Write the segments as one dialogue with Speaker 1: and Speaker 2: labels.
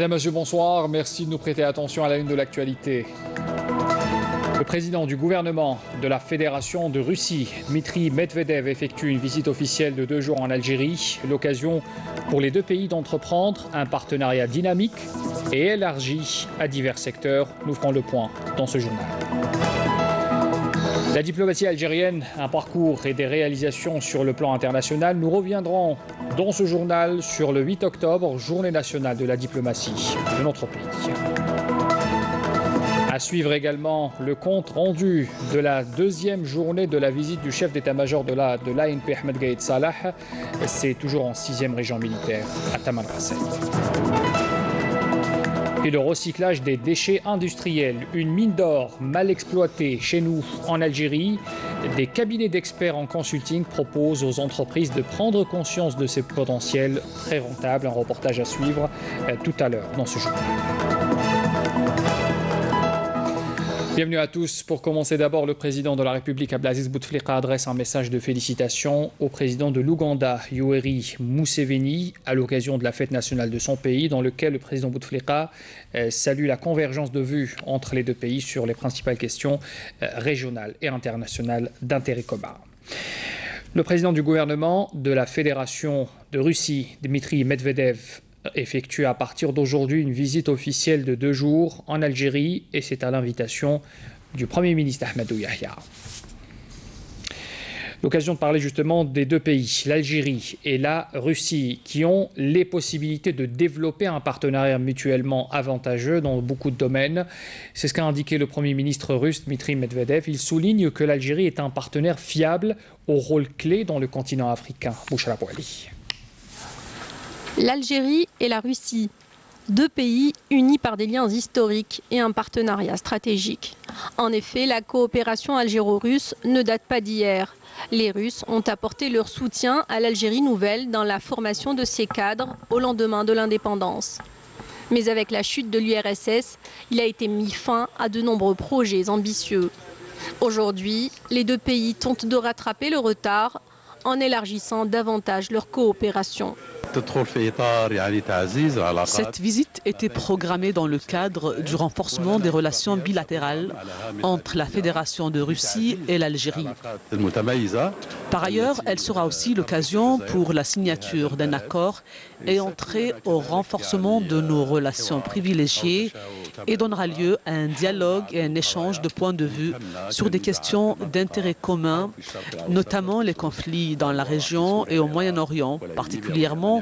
Speaker 1: Mesdames, Messieurs, bonsoir. Merci de nous prêter attention à la une de l'actualité. Le président du gouvernement de la Fédération de Russie, Dmitry Medvedev, effectue une visite officielle de 2 jours en Algérie. L'occasion pour les deux pays d'entreprendre un partenariat dynamique et élargi à divers secteurs. Nous ferons le point dans ce journal. La diplomatie algérienne, un parcours et des réalisations sur le plan international. Nous reviendrons dans ce journal sur le 8 octobre, journée nationale de la diplomatie de notre pays. À suivre également le compte rendu de la deuxième journée de la visite du chef d'état-major de l'ANP, Ahmed Gaïd Salah. C'est toujours en 6e région militaire à Tamanrasset. Et le recyclage des déchets industriels, une mine d'or mal exploitée chez nous en Algérie. Des cabinets d'experts en consulting proposent aux entreprises de prendre conscience de ces potentiels très rentables. Un reportage à suivre tout à l'heure dans ce journal. Bienvenue à tous. Pour commencer d'abord, le président de la République, Abdelaziz Bouteflika, adresse un message de félicitations au président de l'Ouganda, Yoweri Museveni, à l'occasion de la fête nationale de son pays, dans lequel le président Bouteflika salue la convergence de vues entre les deux pays sur les principales questions régionales et internationales d'intérêt commun. Le président du gouvernement de la Fédération de Russie, Dmitry Medvedev, effectue à partir d'aujourd'hui une visite officielle de 2 jours en Algérie, et c'est à l'invitation du Premier ministre Ahmadou Yahya. L'occasion de parler justement des deux pays, l'Algérie et la Russie, qui ont les possibilités de développer un partenariat mutuellement avantageux dans beaucoup de domaines. C'est ce qu'a indiqué le Premier ministre russe Dmitry Medvedev. Il souligne que l'Algérie est un partenaire fiable au rôle clé dans le continent africain. Bouchra Bouali.
Speaker 2: L'Algérie et la Russie, deux pays unis par des liens historiques et un partenariat stratégique. En effet, la coopération algéro-russe ne date pas d'hier. Les Russes ont apporté leur soutien à l'Algérie nouvelle dans la formation de ses cadres au lendemain de l'indépendance. Mais avec la chute de l'URSS, il a été mis fin à de nombreux projets ambitieux. Aujourd'hui, les deux pays tentent de rattraper le retard en élargissant davantage leur coopération.
Speaker 3: Cette visite était programmée dans le cadre du renforcement des relations bilatérales entre la Fédération de Russie et l'Algérie. Par ailleurs, elle sera aussi l'occasion pour la signature d'un accord ayant trait au renforcement de nos relations privilégiées et donnera lieu à un dialogue et un échange de points de vue sur des questions d'intérêt commun, notamment les conflits dans la région et au Moyen-Orient, particulièrement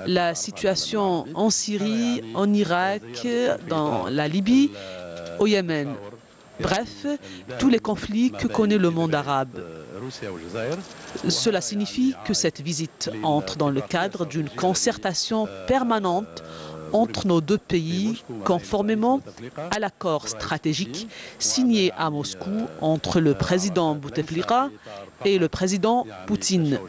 Speaker 3: la situation en Syrie, en Irak, dans la Libye, au Yémen. Bref, tous les conflits que connaît le monde arabe. Cela signifie que cette visite entre dans le cadre d'une concertation permanente entre nos deux pays, conformément à l'accord stratégique signé à Moscou entre le président Bouteflika et le président Poutine.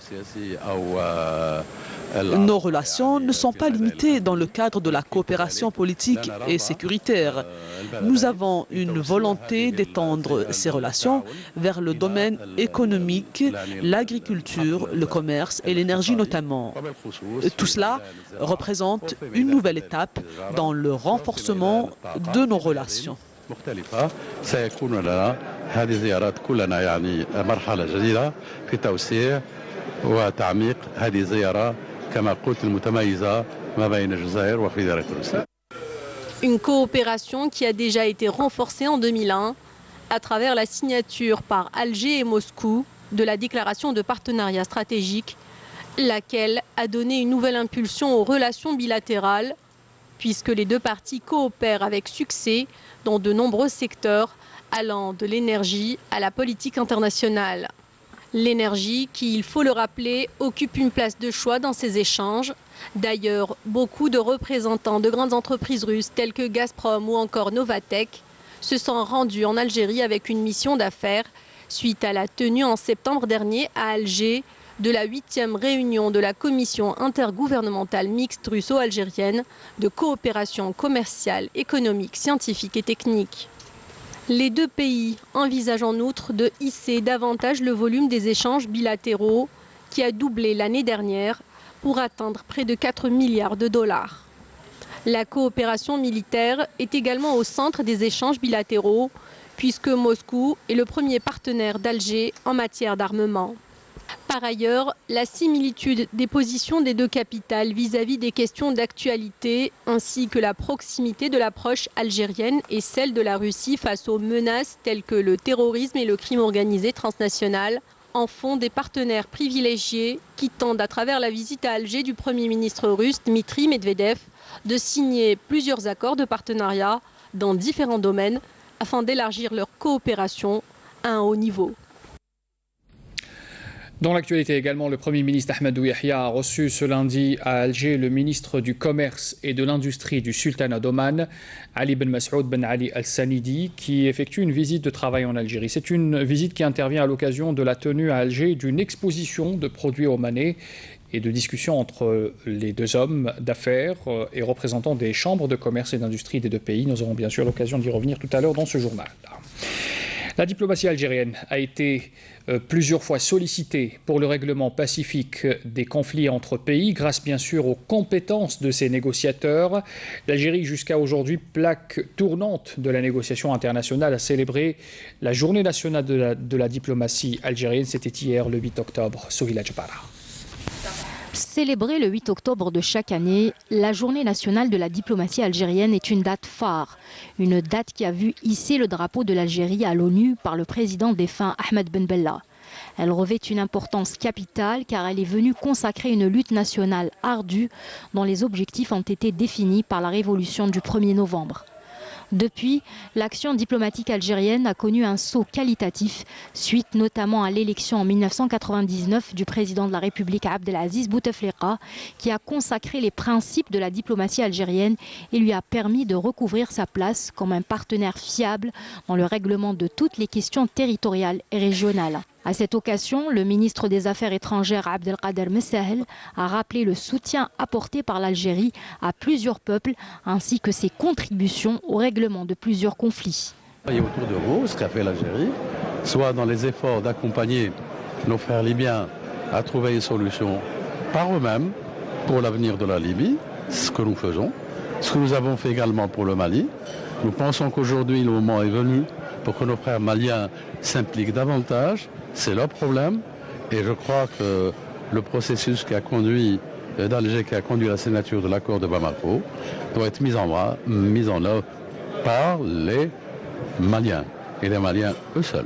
Speaker 3: Nos relations ne sont pas limitées dans le cadre de la coopération politique et sécuritaire. Nous avons une volonté d'étendre ces relations vers le domaine économique, l'agriculture, le commerce et l'énergie notamment. Tout cela représente une nouvelle étape dans le renforcement de nos relations.
Speaker 2: Une coopération qui a déjà été renforcée en 2001 à travers la signature par Alger et Moscou de la déclaration de partenariat stratégique, laquelle a donné une nouvelle impulsion aux relations bilatérales, puisque les deux parties coopèrent avec succès dans de nombreux secteurs, allant de l'énergie à la politique internationale. L'énergie qui, il faut le rappeler, occupe une place de choix dans ces échanges. D'ailleurs, beaucoup de représentants de grandes entreprises russes telles que Gazprom ou encore Novatek se sont rendus en Algérie avec une mission d'affaires suite à la tenue en septembre dernier à Alger de la 8e réunion de la commission intergouvernementale mixte russo-algérienne de coopération commerciale, économique, scientifique et technique. Les deux pays envisagent en outre de hisser davantage le volume des échanges bilatéraux qui a doublé l'année dernière pour atteindre près de 4 milliards de dollars. La coopération militaire est également au centre des échanges bilatéraux, puisque Moscou est le premier partenaire d'Alger en matière d'armement. Par ailleurs, la similitude des positions des deux capitales vis-à-vis des questions d'actualité, ainsi que la proximité de l'approche algérienne et celle de la Russie face aux menaces telles que le terrorisme et le crime organisé transnational, en font des partenaires privilégiés qui tentent, à travers la visite à Alger du Premier ministre russe Dmitri Medvedev, de signer plusieurs accords de partenariat dans différents domaines afin d'élargir leur coopération à un haut niveau.
Speaker 1: Dans l'actualité également, le Premier ministre Ahmadou Yahya a reçu ce lundi à Alger le ministre du Commerce et de l'Industrie du Sultanat d'Oman, Ali Ben Masoud Ben Ali Al-Sanidi, qui effectue une visite de travail en Algérie. C'est une visite qui intervient à l'occasion de la tenue à Alger d'une exposition de produits omanais et de discussions entre les deux hommes d'affaires et représentants des chambres de commerce et d'industrie des deux pays. Nous aurons bien sûr l'occasion d'y revenir tout à l'heure dans ce journal. La diplomatie algérienne a été plusieurs fois sollicitée pour le règlement pacifique des conflits entre pays, grâce bien sûr aux compétences de ses négociateurs. L'Algérie, jusqu'à aujourd'hui, plaque tournante de la négociation internationale, a célébré la journée nationale de la diplomatie algérienne. C'était hier, le 8 octobre. Souhila Djabara.
Speaker 4: Célébrer le 8 octobre de chaque année, la journée nationale de la diplomatie algérienne est une date phare. Une date qui a vu hisser le drapeau de l'Algérie à l'ONU par le président défunt Ahmed Ben Bella. Elle revêt une importance capitale car elle est venue consacrer une lutte nationale ardue dont les objectifs ont été définis par la révolution du 1er novembre. Depuis, l'action diplomatique algérienne a connu un saut qualitatif, suite notamment à l'élection en 1999 du président de la République Abdelaziz Bouteflika, qui a consacré les principes de la diplomatie algérienne et lui a permis de recouvrir sa place comme un partenaire fiable dans le règlement de toutes les questions territoriales et régionales. À cette occasion, le ministre des Affaires étrangères Abdelkader Messahel a rappelé le soutien apporté par l'Algérie à plusieurs peuples ainsi que ses contributions au règlement de plusieurs conflits.
Speaker 5: Et autour de vous, ce qu'a fait l'Algérie, soit dans les efforts d'accompagner nos frères libyens à trouver une solution par eux-mêmes pour l'avenir de la Libye, ce que nous faisons, ce que nous avons fait également pour le Mali. Nous pensons qu'aujourd'hui, le moment est venu pour que nos frères maliens s'impliquent davantage. C'est leur problème et je crois que le processus qui a conduit d'Alger, qui a conduit à la signature de l'accord de Bamako, doit être mis en œuvre par les Maliens et les Maliens eux seuls.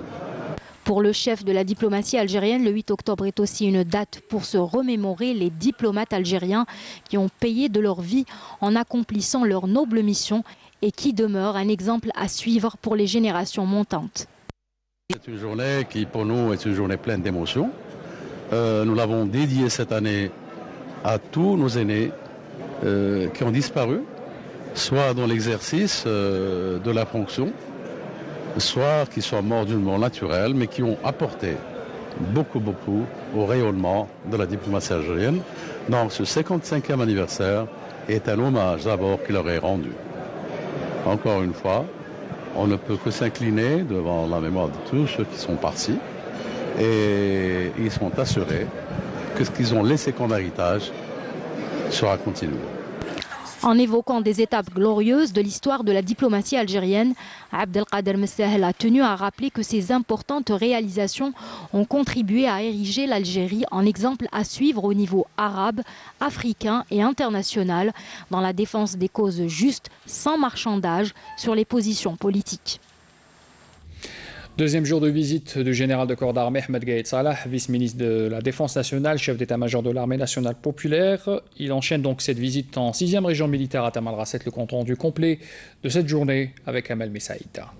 Speaker 4: Pour le chef de la diplomatie algérienne, le 8 octobre est aussi une date pour se remémorer les diplomates algériens qui ont payé de leur vie en accomplissant leur noble mission et qui demeurent un exemple à suivre pour les générations montantes.
Speaker 5: C'est une journée qui, pour nous, est une journée pleine d'émotions. Nous l'avons dédiée cette année à tous nos aînés qui ont disparu, soit dans l'exercice de la fonction, soit qui sont morts d'une mort naturelle, mais qui ont apporté beaucoup au rayonnement de la diplomatie algérienne. Donc ce 55e anniversaire est un hommage d'abord qui leur est rendu. Encore une fois, on ne peut que s'incliner devant la mémoire de tous ceux qui sont partis et ils sont assurés que ce qu'ils ont laissé comme héritage sera continué.
Speaker 4: En évoquant des étapes glorieuses de l'histoire de la diplomatie algérienne, Abdelkader Messahel a tenu à rappeler que ces importantes réalisations ont contribué à ériger l'Algérie en exemple à suivre au niveau arabe, africain et international dans la défense des causes justes, sans marchandage, sur les positions politiques.
Speaker 1: Deuxième jour de visite du général de corps d'armée Ahmed Gaïd Salah, vice-ministre de la Défense nationale, chef d'état-major de l'armée nationale populaire. Il enchaîne donc cette visite en 6e région militaire à Tamal Rasset. Le compte rendu complet de cette journée avec Amal Messaïda.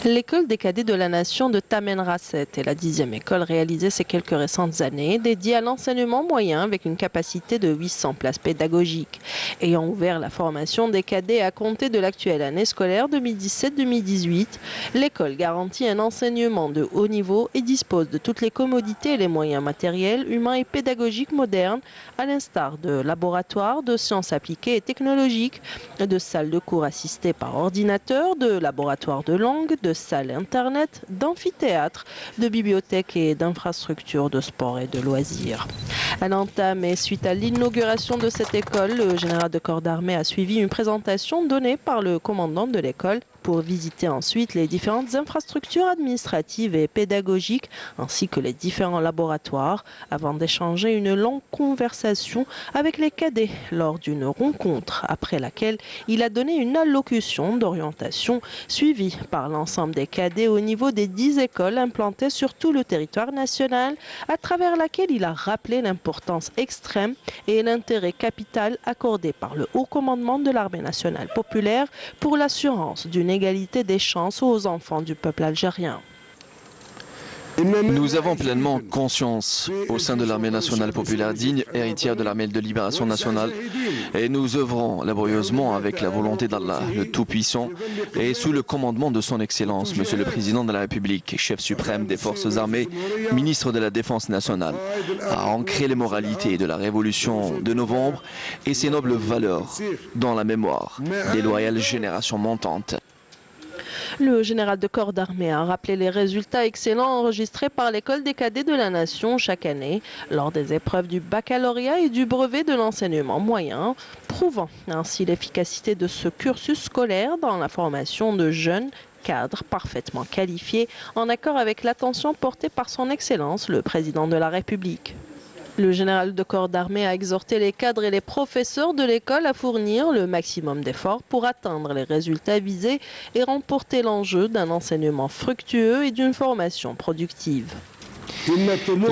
Speaker 6: L'école des cadets de la nation de Tamen Rasset est la 10e école réalisée ces quelques récentes années, dédiée à l'enseignement moyen avec une capacité de 800 places pédagogiques. Ayant ouvert la formation des cadets à compter de l'actuelle année scolaire 2017-2018, l'école garantit un enseignement de haut niveau et dispose de toutes les commodités et les moyens matériels, humains et pédagogiques modernes, à l'instar de laboratoires, de sciences appliquées et technologiques, de salles de cours assistées par ordinateur, de laboratoires de langue, de de salles internet, d'amphithéâtres, de bibliothèques et d'infrastructures de sport et de loisirs. À l'entame et suite à l'inauguration de cette école, le général de corps d'armée a suivi une présentation donnée par le commandant de l'école pour visiter ensuite les différentes infrastructures administratives et pédagogiques ainsi que les différents laboratoires avant d'échanger une longue conversation avec les cadets lors d'une rencontre après laquelle il a donné une allocution d'orientation suivie par l'ensemble des cadets au niveau des 10 écoles implantées sur tout le territoire national à travers laquelle il a rappelé l'importance extrême et l'intérêt capital accordé par le haut commandement de l'armée nationale populaire pour l'assurance d'une égalité des chances aux enfants du peuple algérien.
Speaker 7: Nous avons pleinement conscience au sein de l'armée nationale populaire digne, héritière de l'armée de libération nationale, et nous œuvrons laborieusement avec la volonté d'Allah, le Tout-Puissant, et sous le commandement de son Excellence, Monsieur le Président de la République, chef suprême des forces armées, ministre de la Défense nationale, à ancrer les moralités de la révolution de novembre et ses nobles valeurs dans la mémoire des loyales générations montantes.
Speaker 6: Le général de corps d'armée a rappelé les résultats excellents enregistrés par l'école des cadets de la nation chaque année lors des épreuves du baccalauréat et du brevet de l'enseignement moyen, prouvant ainsi l'efficacité de ce cursus scolaire dans la formation de jeunes cadres parfaitement qualifiés en accord avec l'attention portée par son Excellence, le Président de la République. Le général de corps d'armée a exhorté les cadres et les professeurs de l'école à fournir le maximum d'efforts pour atteindre les résultats visés et remporter l'enjeu d'un enseignement fructueux et d'une formation productive.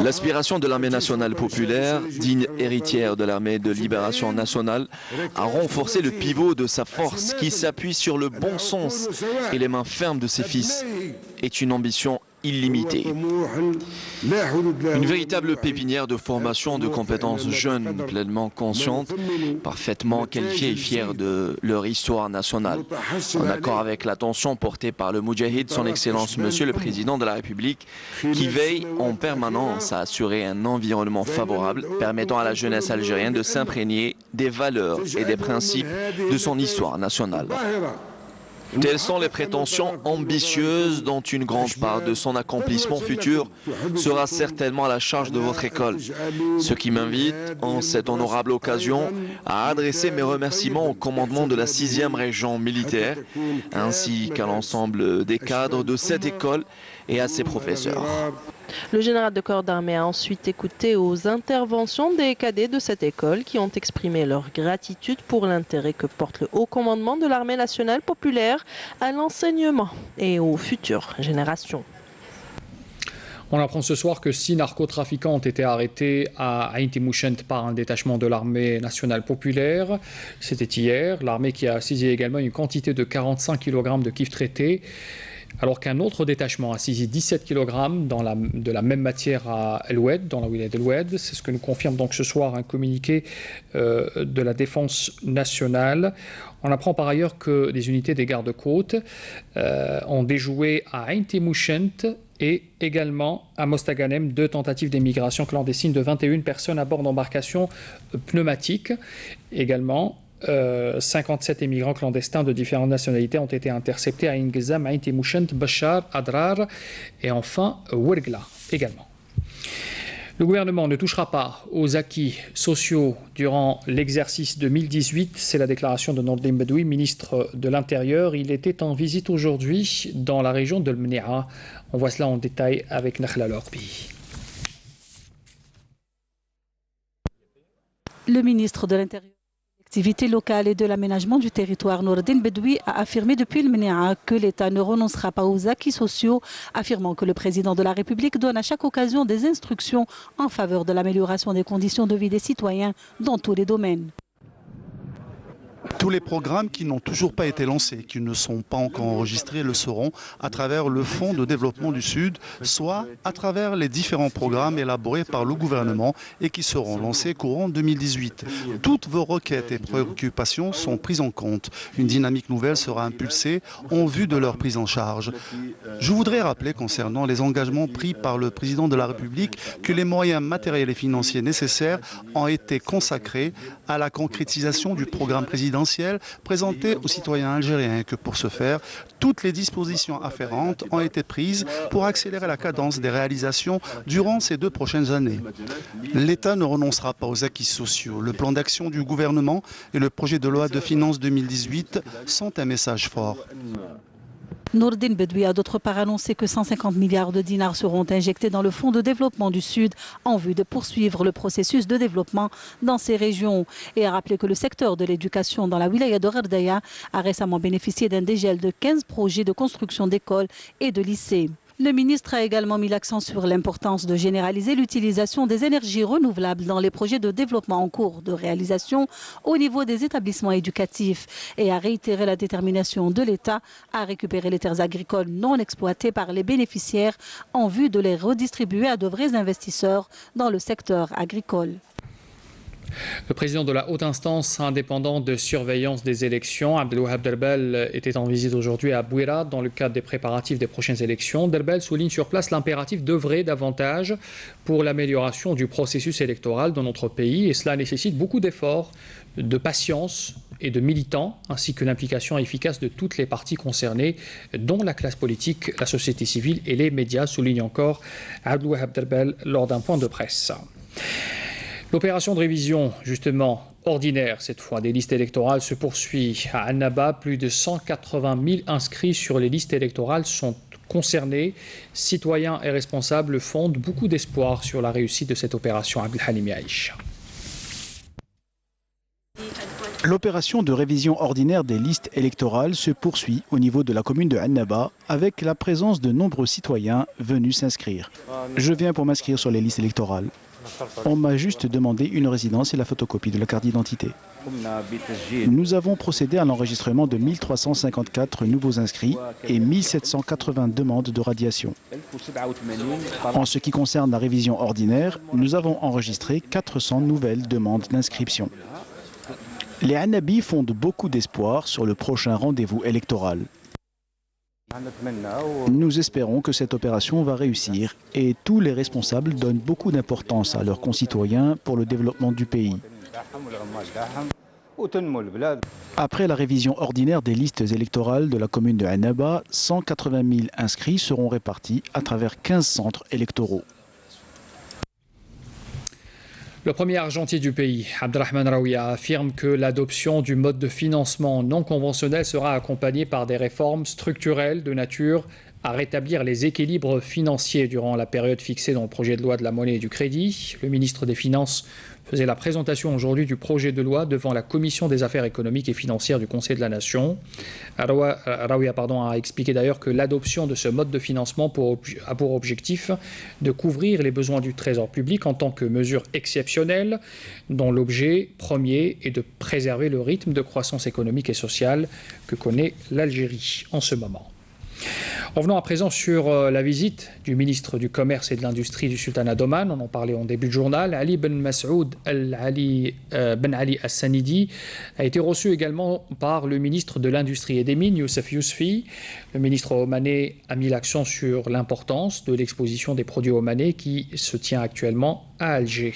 Speaker 7: L'aspiration de l'armée nationale populaire, digne héritière de l'armée de libération nationale, a renforcé le pivot de sa force qui s'appuie sur le bon sens et les mains fermes de ses fils, est une ambition illimitée. Une véritable pépinière de formation de compétences jeunes, pleinement conscientes, parfaitement qualifiées et fières de leur histoire nationale. En accord avec l'attention portée par le Moudjahid, son Excellence Monsieur le Président de la République, qui veille en permanence à assurer un environnement favorable permettant à la jeunesse algérienne de s'imprégner des valeurs et des principes de son histoire nationale. Telles sont les prétentions ambitieuses dont une grande part de son accomplissement futur sera certainement à la charge de votre école. Ce qui m'invite, en cette honorable occasion, à adresser mes remerciements au commandement de la 6e région militaire, ainsi qu'à l'ensemble des cadres de cette école et à ses professeurs.
Speaker 6: Le général de corps d'armée a ensuite écouté aux interventions des cadets de cette école qui ont exprimé leur gratitude pour l'intérêt que porte le haut commandement de l'armée nationale populaire à l'enseignement et aux futures générations.
Speaker 1: On apprend ce soir que 6 narcotrafiquants ont été arrêtés à Ain Timouchent par un détachement de l'armée nationale populaire. C'était hier. L'armée qui a saisi également une quantité de 45 kg de kif traité, alors qu'un autre détachement a saisi 17 kg de la même matière à El Oued, dans la wilaya d'El Oued. C'est ce que nous confirme donc ce soir un communiqué de la Défense nationale. On apprend par ailleurs que des unités des gardes-côtes ont déjoué à Ain Timouchent et également à Mostaganem 2 tentatives d'émigration clandestine de 21 personnes à bord d'embarcations pneumatiques. Également, 57 immigrants clandestins de différentes nationalités ont été interceptés à Ingzam, Ain Timouchent, Bachar, Adrar et enfin Ouergla également. Le gouvernement ne touchera pas aux acquis sociaux durant l'exercice 2018. C'est la déclaration de Nordin Bedoui, ministre de l'Intérieur. Il était en visite aujourd'hui dans la région de l'Mnéa. On voit cela en détail avec Nakhla Lorbi.
Speaker 3: Le ministre de l'Intérieur, l'activité locale et de l'aménagement du territoire, Nordin Bedoui, a affirmé depuis le Mnéa que l'État ne renoncera pas aux acquis sociaux, affirmant que le président de la République donne à chaque occasion des instructions en faveur de l'amélioration des conditions de vie des citoyens dans tous les domaines.
Speaker 8: Tous les programmes qui n'ont toujours pas été lancés, qui ne sont pas encore enregistrés, le seront à travers le Fonds de développement du Sud, soit à travers les différents programmes élaborés par le gouvernement et qui seront lancés courant 2018. Toutes vos requêtes et préoccupations sont prises en compte. Une dynamique nouvelle sera impulsée en vue de leur prise en charge. Je voudrais rappeler concernant les engagements pris par le président de la République que les moyens matériels et financiers nécessaires ont été consacrés à la concrétisation du programme présidentiel confidentielle présentée aux citoyens algériens et que pour ce faire, toutes les dispositions afférentes ont été prises pour accélérer la cadence des réalisations durant ces 2 prochaines années. L'État ne renoncera pas aux acquis sociaux. Le plan d'action du gouvernement et le projet de loi de finances 2018 sont un message fort.
Speaker 9: Nourdine Bedoui a d'autre part annoncé que 150 milliards de dinars seront injectés dans le Fonds de développement du Sud en vue de poursuivre le processus de développement dans ces régions et a rappelé que le secteur de l'éducation dans la wilaya de Gherdaya a récemment bénéficié d'un dégel de 15 projets de construction d'écoles et de lycées. Le ministre a également mis l'accent sur l'importance de généraliser l'utilisation des énergies renouvelables dans les projets de développement en cours de réalisation au niveau des établissements éducatifs et a réitéré la détermination de l'État à récupérer les terres agricoles non exploitées par les bénéficiaires en vue de les redistribuer à de vrais investisseurs dans le secteur agricole.
Speaker 1: Le président de la haute instance indépendante de surveillance des élections, Abdelwahab Derbel, était en visite aujourd'hui à Bouira dans le cadre des préparatifs des prochaines élections. Derbel souligne sur place l'impératif d'œuvrer davantage pour l'amélioration du processus électoral dans notre pays et cela nécessite beaucoup d'efforts, de patience et de militants, ainsi que l'implication efficace de toutes les parties concernées, dont la classe politique, la société civile et les médias, souligne encore Abdelwahab Derbel lors d'un point de presse. L'opération de révision, justement, ordinaire cette fois, des listes électorales se poursuit. À Annaba, plus de 180 000 inscrits sur les listes électorales sont concernés. Citoyens et responsables fondent beaucoup d'espoir sur la réussite de cette opération. Abdelhalim Yaïch.
Speaker 10: L'opération de révision ordinaire des listes électorales se poursuit au niveau de la commune de Annaba avec la présence de nombreux citoyens venus s'inscrire. Je viens pour m'inscrire sur les listes électorales. On m'a juste demandé une résidence et la photocopie de la carte d'identité. Nous avons procédé à l'enregistrement de 1354 nouveaux inscrits et 1780 demandes de radiation. En ce qui concerne la révision ordinaire, nous avons enregistré 400 nouvelles demandes d'inscription. Les Annabis fondent beaucoup d'espoir sur le prochain rendez-vous électoral. Nous espérons que cette opération va réussir et tous les responsables donnent beaucoup d'importance à leurs concitoyens pour le développement du pays. Après la révision ordinaire des listes électorales de la commune de Annaba, 180 000 inscrits seront répartis à travers 15 centres électoraux.
Speaker 1: Le premier argentier du pays, Abdelrahman Raouia, affirme que l'adoption du mode de financement non conventionnel sera accompagnée par des réformes structurelles de nature à rétablir les équilibres financiers durant la période fixée dans le projet de loi de la monnaie et du crédit. Le ministre des Finances faisait la présentation aujourd'hui du projet de loi devant la Commission des affaires économiques et financières du Conseil de la Nation. Raouia a expliqué d'ailleurs que l'adoption de ce mode de financement a pour objectif de couvrir les besoins du Trésor public en tant que mesure exceptionnelle dont l'objet premier est de préserver le rythme de croissance économique et sociale que connaît l'Algérie en ce moment. Revenons à présent sur la visite du ministre du Commerce et de l'Industrie du Sultanat d'Oman. On en parlait en début de journal. Ali Ben Masoud Ben Ali Al-Sanidi a été reçu également par le ministre de l'Industrie et des Mines, Youssef Yousfi. Le ministre omanais a mis l'accent sur l'importance de l'exposition des produits omanais qui se tient actuellement à Alger.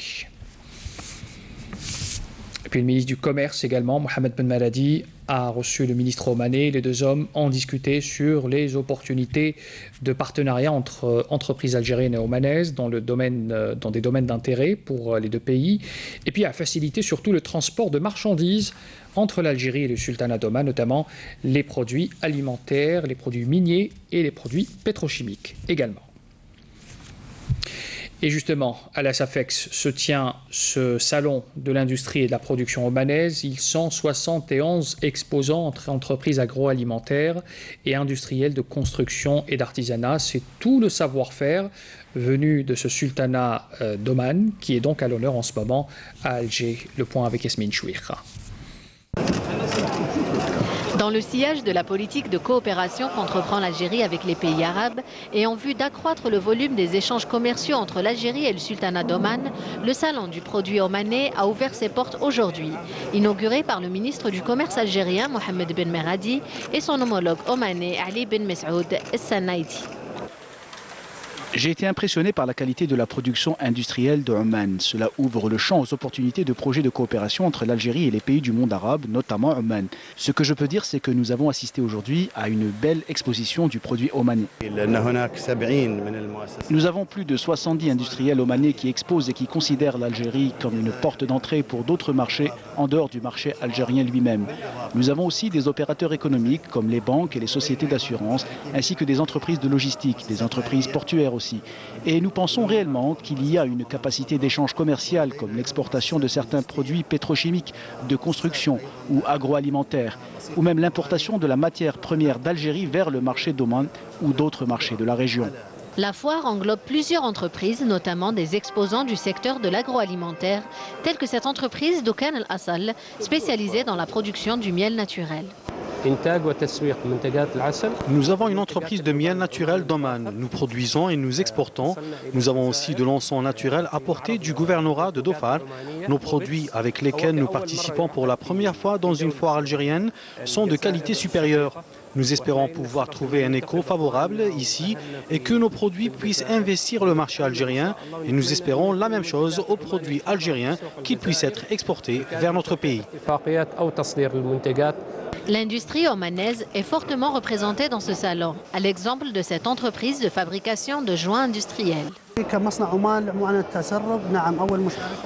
Speaker 1: Et puis le ministre du Commerce également, Mohamed Ben Maladi, a reçu le ministre omanais. Les deux hommes ont discuté sur les opportunités de partenariat entre entreprises algériennes et omanaises dans des domaines d'intérêt pour les deux pays, et puis à faciliter surtout le transport de marchandises entre l'Algérie et le Sultanat d'Oman, notamment les produits alimentaires, les produits miniers et les produits pétrochimiques également. Et justement, à la SAFEX se tient ce salon de l'industrie et de la production omanaise. Ils sont 71 exposants entre entreprises agroalimentaires et industrielles de construction et d'artisanat. C'est tout le savoir-faire venu de ce sultanat d'Oman qui est donc à l'honneur en ce moment à Alger. Le point avec Yasmine Chouir.
Speaker 4: Dans le sillage de la politique de coopération qu'entreprend l'Algérie avec les pays arabes et en vue d'accroître le volume des échanges commerciaux entre l'Algérie et le Sultanat d'Oman, le salon du produit omanais a ouvert ses portes aujourd'hui. Inauguré par le ministre du Commerce algérien Mohamed Ben Meradi et son homologue omanais Ali Ben Masoud El-Sanaidi.
Speaker 10: J'ai été impressionné par la qualité de la production industrielle de Oman. Cela ouvre le champ aux opportunités de projets de coopération entre l'Algérie et les pays du monde arabe, notamment Oman. Ce que je peux dire, c'est que nous avons assisté aujourd'hui à une belle exposition du produit omanais. Nous avons plus de 70 industriels omanais qui exposent et qui considèrent l'Algérie comme une porte d'entrée pour d'autres marchés en dehors du marché algérien lui-même. Nous avons aussi des opérateurs économiques comme les banques et les sociétés d'assurance, ainsi que des entreprises de logistique, des entreprises portuaires aussi. Et nous pensons réellement qu'il y a une capacité d'échange commercial comme l'exportation de certains produits pétrochimiques, de construction ou agroalimentaires, ou même l'importation de la matière première d'Algérie vers le marché d'Oman ou d'autres marchés de la région.
Speaker 4: La foire englobe plusieurs entreprises, notamment des exposants du secteur de l'agroalimentaire, telle que cette entreprise d'Okan Al-Asal, spécialisée dans la production du miel naturel.
Speaker 11: Nous avons une entreprise de miel naturel d'Oman. Nous produisons et nous exportons. Nous avons aussi de l'encens naturel apporté du gouvernorat de Dhofar. Nos produits avec lesquels nous participons pour la première fois dans une foire algérienne sont de qualité supérieure. Nous espérons pouvoir trouver un écho favorable ici et que nos produits puissent investir le marché algérien. Et nous espérons la même chose aux produits algériens, qu'ils puissent être exportés vers notre pays.
Speaker 4: L'industrie omanaise est fortement représentée dans ce salon, à l'exemple de cette entreprise de fabrication de joints industriels.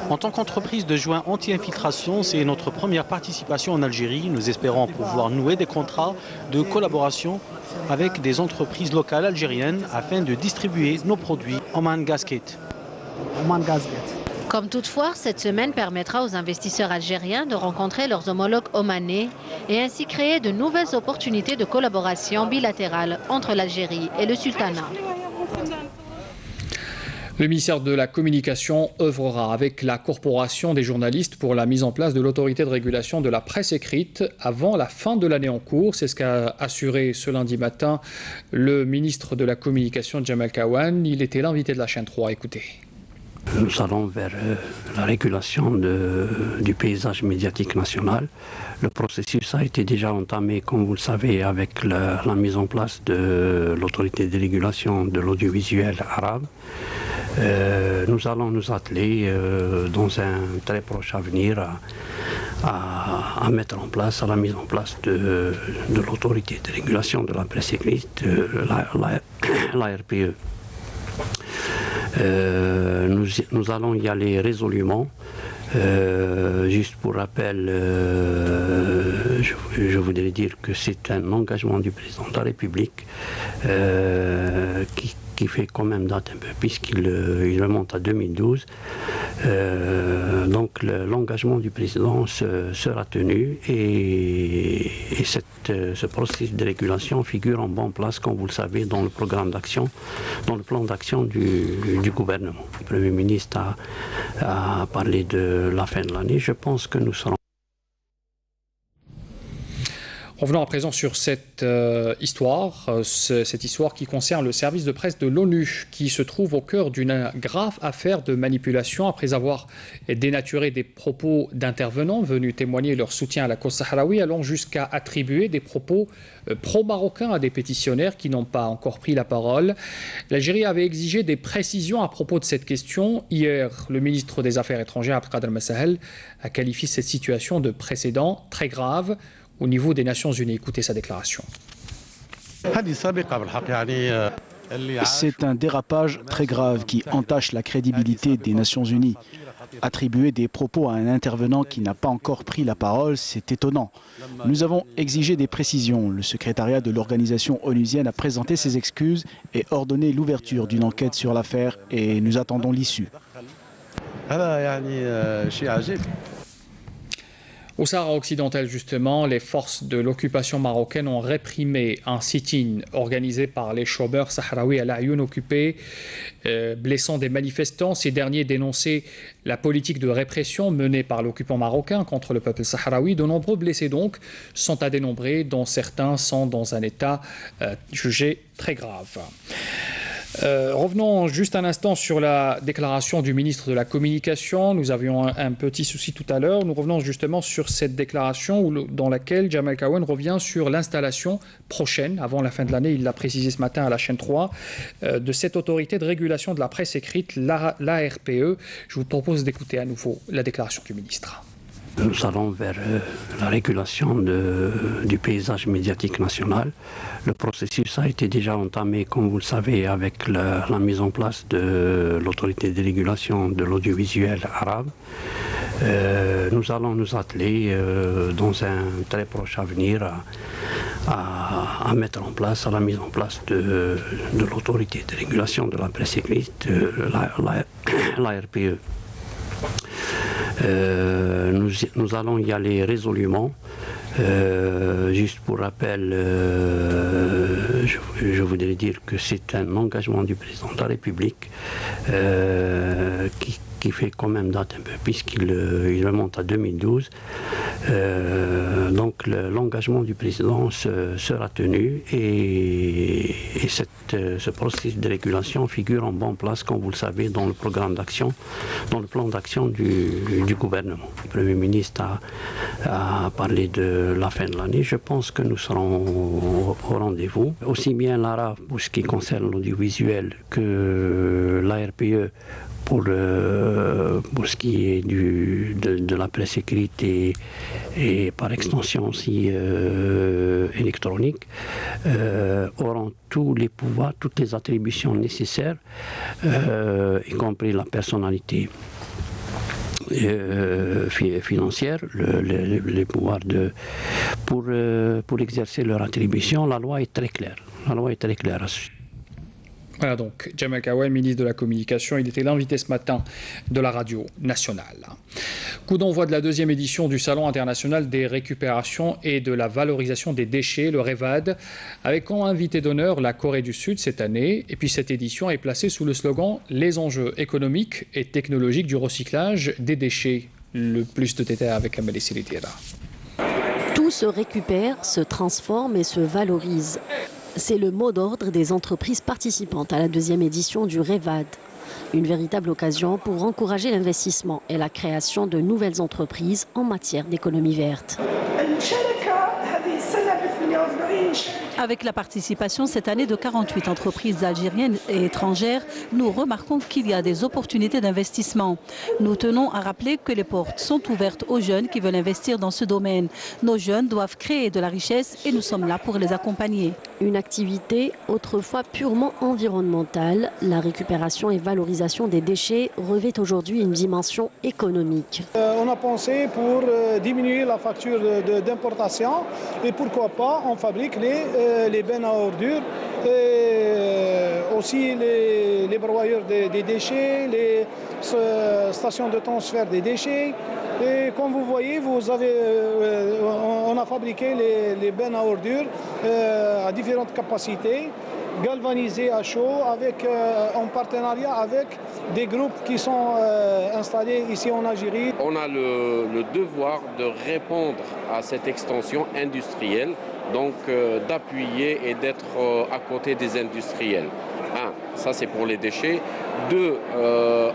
Speaker 11: En tant qu'entreprise de joints anti-infiltration, c'est notre première participation en Algérie. Nous espérons pouvoir nouer des contrats de collaboration avec des entreprises locales algériennes afin de distribuer nos produits Oman Gasket.
Speaker 4: Comme toute foire, cette semaine permettra aux investisseurs algériens de rencontrer leurs homologues omanais et ainsi créer de nouvelles opportunités de collaboration bilatérale entre l'Algérie et le sultanat.
Speaker 1: Le ministère de la Communication œuvrera avec la Corporation des journalistes pour la mise en place de l'autorité de régulation de la presse écrite avant la fin de l'année en cours. C'est ce qu'a assuré ce lundi matin le ministre de la Communication, Jamal Kawan. Il était l'invité de la chaîne 3. Écoutez.
Speaker 12: Nous allons vers la régulation du paysage médiatique national. Le processus a été déjà entamé, comme vous le savez, avec la mise en place de l'autorité de régulation de l'audiovisuel arabe. Nous allons nous atteler dans un très proche avenir à mettre en place, à la mise en place de l'autorité de régulation de la presse écrite, la RPE. Nous allons y aller résolument. Juste pour rappel, je voudrais dire que c'est un engagement du président de la République qui fait quand même date un peu, puisqu'il remonte à 2012. Donc l'engagement du président sera tenu et ce processus de régulation figure en bonne place, comme vous le savez, dans le programme d'action, dans le plan d'action du gouvernement. Le Premier ministre a parlé de la fin de l'année. Je pense que nous serons...
Speaker 1: Revenons à présent sur cette histoire qui concerne le service de presse de l'ONU qui se trouve au cœur d'une grave affaire de manipulation après avoir dénaturé des propos d'intervenants venus témoigner leur soutien à la cause sahraoui, allant jusqu'à attribuer des propos pro-marocains à des pétitionnaires qui n'ont pas encore pris la parole. L'Algérie avait exigé des précisions à propos de cette question. Hier, le ministre des Affaires étrangères, Abdelkader Messahel, a qualifié cette situation de précédent très grave au niveau des Nations Unies. Écoutez sa déclaration.
Speaker 10: C'est un dérapage très grave qui entache la crédibilité des Nations Unies. Attribuer des propos à un intervenant qui n'a pas encore pris la parole, c'est étonnant. Nous avons exigé des précisions. Le secrétariat de l'organisation onusienne a présenté ses excuses et ordonné l'ouverture d'une enquête sur l'affaire et nous attendons l'issue.
Speaker 1: Au Sahara occidental, justement, les forces de l'occupation marocaine ont réprimé un sit-in organisé par les chômeurs sahraouis à l'Ayoun occupé, blessant des manifestants. Ces derniers dénonçaient la politique de répression menée par l'occupant marocain contre le peuple sahraoui. De nombreux blessés, donc, sont à dénombrer, dont certains sont dans un état jugé très grave. Revenons juste un instant sur la déclaration du ministre de la Communication. Nous avions un petit souci tout à l'heure. Nous revenons justement sur cette déclaration dans laquelle Jamal Kawan revient sur l'installation prochaine, avant la fin de l'année, il l'a précisé ce matin à la chaîne 3, de cette autorité de régulation de la presse écrite, l'ARPE. Je vous propose d'écouter à nouveau la déclaration du ministre.
Speaker 12: Nous allons vers la régulation du paysage médiatique national. Le processus a été déjà entamé, comme vous le savez, avec la mise en place de l'autorité de régulation de l'audiovisuel arabe. Nous allons nous atteler dans un très proche avenir à mettre en place, à la mise en place de l'autorité de régulation de la presse écrite, l'ARPE. Nous allons y aller résolument. Juste pour rappel, je voudrais dire que c'est un engagement du président de la République qui fait quand même date un peu, puisqu'il remonte à 2012. Donc l'engagement du président sera tenu et ce processus de régulation figure en bonne place, comme vous le savez, dans le programme d'action, dans le plan d'action du gouvernement. Le Premier ministre a parlé de la fin de l'année. Je pense que nous serons au rendez-vous. Aussi bien l'ARA pour ce qui concerne l'audiovisuel que l'ARPE pour ce qui est de la presse écrite et par extension aussi électronique, auront tous les pouvoirs, toutes les attributions nécessaires, y compris la personnalité financière, les pouvoirs pour exercer leur attribution. La loi est très claire. La loi est très claire à ce sujet.
Speaker 1: Voilà donc, Jamal Kawan, ministre de la Communication, il était l'invité ce matin de la radio nationale. Coup d'envoi de la deuxième édition du Salon international des récupérations et de la valorisation des déchets, le REVAD, avec comme invité d'honneur la Corée du Sud cette année. Et puis cette édition est placée sous le slogan « Les enjeux économiques et technologiques du recyclage des déchets ». Le plus de détails avec Amélie Silitiera.
Speaker 13: Tout se récupère, se transforme et se valorise. C'est le mot d'ordre des entreprises participantes à la deuxième édition du REVAD. Une véritable occasion pour encourager l'investissement et la création de nouvelles entreprises en matière d'économie verte.
Speaker 9: Avec la participation cette année de 48 entreprises algériennes et étrangères, nous remarquons qu'il y a des opportunités d'investissement. Nous tenons à rappeler que les portes sont ouvertes aux jeunes qui veulent investir dans ce domaine. Nos jeunes doivent créer de la richesse et nous sommes là pour les accompagner.
Speaker 13: Une activité autrefois purement environnementale, la récupération et valorisation des déchets revêt aujourd'hui une dimension économique.
Speaker 14: On a pensé pour diminuer la facture d'importation et pourquoi pas on fabrique les bennes à ordures, et aussi les broyeurs des déchets, les stations de transfert des déchets. Et comme vous voyez, on a fabriqué les bennes à ordures à différentes capacités, galvanisées à chaud, en partenariat avec des groupes qui sont installés ici en Algérie.
Speaker 15: On a le devoir de répondre à cette extension industrielle, donc d'appuyer et d'être à côté des industriels. Un, ça c'est pour les déchets. Deux,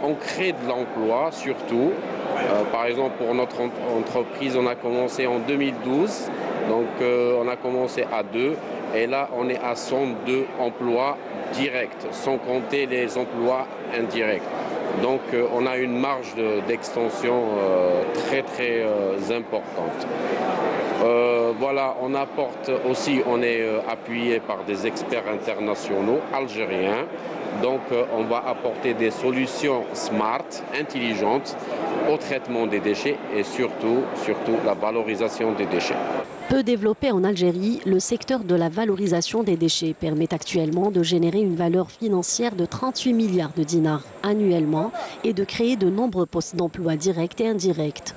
Speaker 15: on crée de l'emploi surtout. Par exemple, pour notre entreprise, on a commencé en 2012, donc on a commencé à 2, et là on est à 102 emplois directs, sans compter les emplois indirects. Donc on a une marge d'extension très très importante. Voilà, on apporte aussi, on est appuyé par des experts internationaux algériens. Donc on va apporter des solutions smart, intelligentes au traitement des déchets et surtout la valorisation des déchets.
Speaker 13: Peu développé en Algérie, le secteur de la valorisation des déchets permet actuellement de générer une valeur financière de 38 milliards de dinars annuellement et de créer de nombreux postes d'emploi directs et indirects.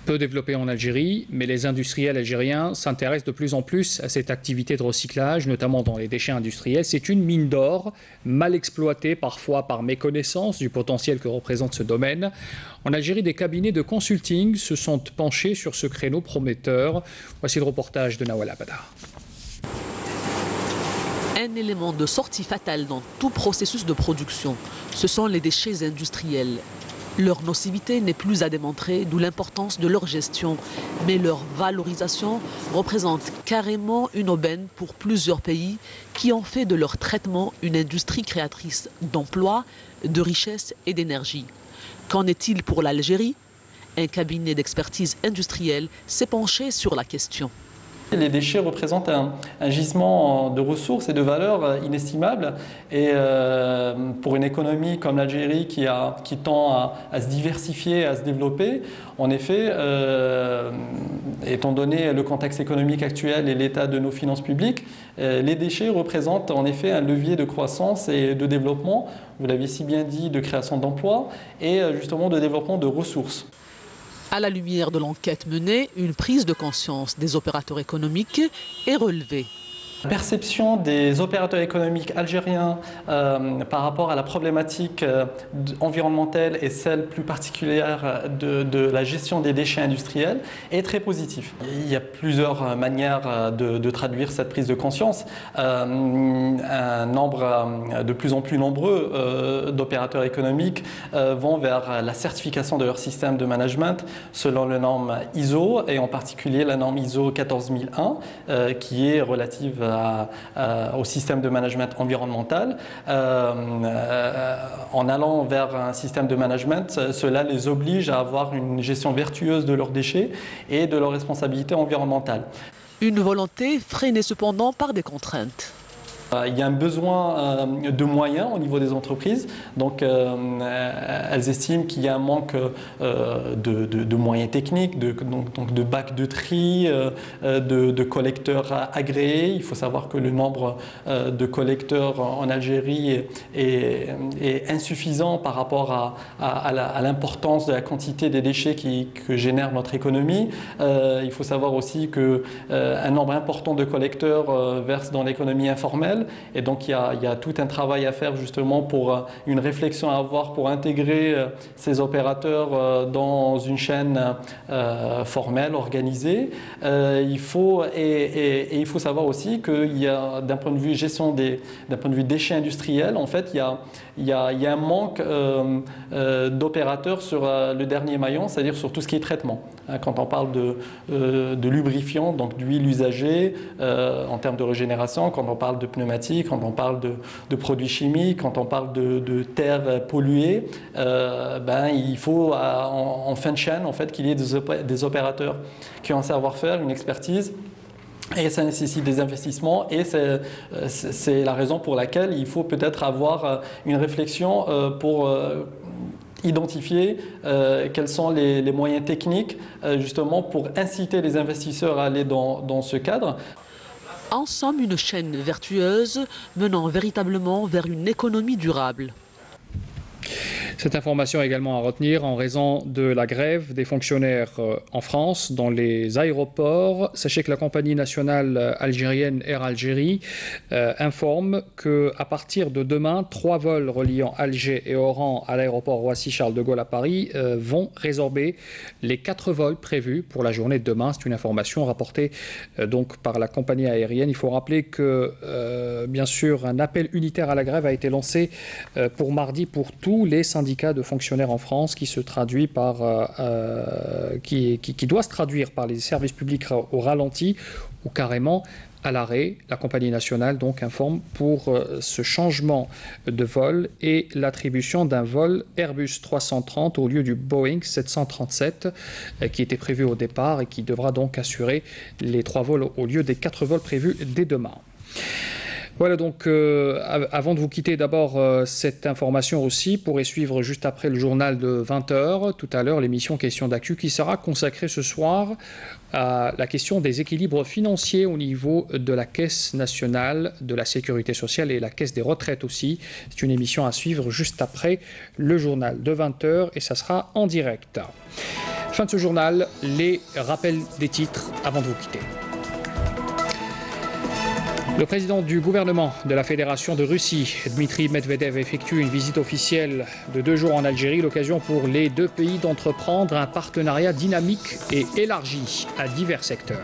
Speaker 1: Peu développé en Algérie, mais les industriels algériens s'intéressent de plus en plus à cette activité de recyclage, notamment dans les déchets industriels. C'est une mine d'or, mal exploitée parfois par méconnaissance du potentiel que représente ce domaine. En Algérie, des cabinets de consulting se sont penchés sur ce créneau prometteur. Voici le reportage de Nawal Abada.
Speaker 3: Un élément de sortie fatal dans tout processus de production, ce sont les déchets industriels. Leur nocivité n'est plus à démontrer, d'où l'importance de leur gestion. Mais leur valorisation représente carrément une aubaine pour plusieurs pays qui ont fait de leur traitement une industrie créatrice d'emplois, de richesses et d'énergie. Qu'en est-il pour l'Algérie? Un cabinet d'expertise industrielle s'est penché sur la question.
Speaker 16: Les déchets représentent un gisement de ressources et de valeurs inestimables. Et pour une économie comme l'Algérie qui tend à se diversifier, à se développer, en effet, étant donné le contexte économique actuel et l'état de nos finances publiques, les déchets représentent en effet un levier de croissance et de développement, vous l'avez si bien dit, de création d'emplois et justement de développement de ressources.
Speaker 3: À la lumière de l'enquête menée, une prise de conscience des opérateurs économiques est relevée.
Speaker 16: La perception des opérateurs économiques algériens par rapport à la problématique environnementale et celle plus particulière de la gestion des déchets industriels est très positive. Il y a plusieurs manières de traduire cette prise de conscience. Un nombre de plus en plus nombreux d'opérateurs économiques vont vers la certification de leur système de management selon les normes ISO et en particulier la norme ISO 14001 qui est relative au système de management environnemental. En allant vers un système de management, cela les oblige à avoir une gestion vertueuse de leurs déchets et de leurs responsabilités environnementales.
Speaker 3: Une volonté freinée cependant par des contraintes.
Speaker 16: Il y a un besoin de moyens au niveau des entreprises, donc elles estiment qu'il y a un manque de moyens techniques, donc de bacs de tri, de collecteurs agréés. Il faut savoir que le nombre de collecteurs en Algérie est insuffisant par rapport à l'importance de la quantité des déchets que génère notre économie. Il faut savoir aussi qu'un nombre important de collecteurs versent dans l'économie informelle. Et donc il y a tout un travail à faire justement pour une réflexion à avoir pour intégrer ces opérateurs dans une chaîne formelle, organisée. Il faut savoir aussi qu'il y a d'un point de vue gestion d'un point de vue déchets industriels, en fait il y a un manque d'opérateurs sur le dernier maillon, c'est-à-dire sur tout ce qui est traitement. Quand on parle de lubrifiants, donc d'huile usagée en termes de régénération, quand on parle de pneumatiques, quand on parle de produits chimiques, quand on parle de terres polluées, il faut en fin de chaîne en fait, qu'il y ait des opérateurs qui ont un savoir-faire, une expertise. Et ça nécessite des investissements et c'est la raison pour laquelle il faut peut-être avoir une réflexion pour identifier quels sont les moyens techniques justement pour inciter les investisseurs à aller dans ce cadre.
Speaker 3: En somme, une chaîne vertueuse menant véritablement vers une économie durable.
Speaker 1: Cette information est également à retenir en raison de la grève des fonctionnaires en France dans les aéroports. Sachez que la compagnie nationale algérienne Air Algérie informe qu'à partir de demain, 3 vols reliant Alger et Oran à l'aéroport Roissy-Charles de Gaulle à Paris vont résorber les 4 vols prévus pour la journée de demain. C'est une information rapportée donc par la compagnie aérienne. Il faut rappeler que bien sûr un appel unitaire à la grève a été lancé pour mardi pour tous les syndicats de fonctionnaires en France qui se traduit par qui doit se traduire par les services publics au ralenti ou carrément à l'arrêt. La compagnie nationale donc informe pour ce changement de vol et l'attribution d'un vol Airbus 330 au lieu du Boeing 737 qui était prévu au départ et qui devra donc assurer les 3 vols au lieu des 4 vols prévus dès demain. Voilà donc, avant de vous quitter, d'abord cette information aussi pourrait suivre juste après le journal de 20h, tout à l'heure l'émission Question d'actu qui sera consacrée ce soir à la question des équilibres financiers au niveau de la Caisse nationale de la sécurité sociale et la Caisse des retraites aussi. C'est une émission à suivre juste après le journal de 20h et ça sera en direct. Fin de ce journal, les rappels des titres avant de vous quitter. Le président du gouvernement de la Fédération de Russie, Dmitri Medvedev, effectue une visite officielle de 2 jours en Algérie, l'occasion pour les 2 pays d'entreprendre un partenariat dynamique et élargi à divers secteurs.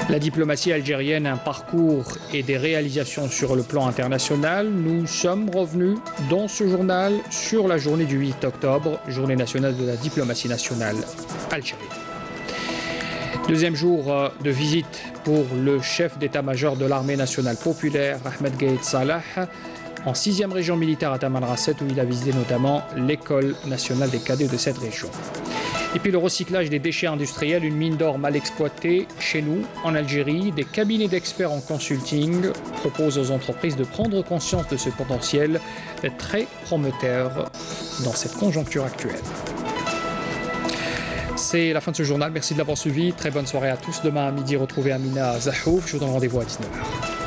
Speaker 1: La diplomatie algérienne, un parcours et des réalisations sur le plan international. Nous sommes revenus dans ce journal sur la journée du 8 octobre, journée nationale de la diplomatie nationale algérienne. Deuxième jour de visite pour le chef d'état-major de l'armée nationale populaire, Ahmed Gaïd Salah, en 6e région militaire à Tamanrasset, où il a visité notamment l'école nationale des cadets de cette région. Et puis le recyclage des déchets industriels, une mine d'or mal exploitée chez nous, en Algérie. Des cabinets d'experts en consulting proposent aux entreprises de prendre conscience de ce potentiel très prometteur dans cette conjoncture actuelle. C'est la fin de ce journal. Merci de l'avoir suivi. Très bonne soirée à tous. Demain à midi, retrouvez Amina Zahouf. Je vous donne rendez-vous à 19h.